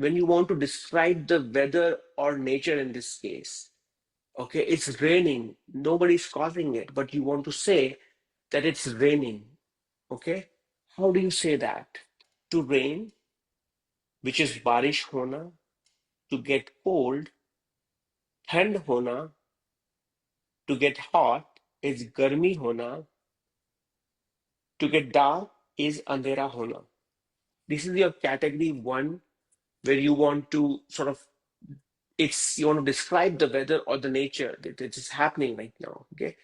when you want to describe the weather or nature in this case. Okay, it's raining. Nobody's causing it, but you want to say that it's raining. Okay, how do you say that? To rain, which is barish hona, to get cold, ठंड होना, to get hot is गर्मी होना, to get dark is अंधेरा होना. This is your category one, where you want to sort of, you want to describe the weather or the nature that is happening right now. Okay,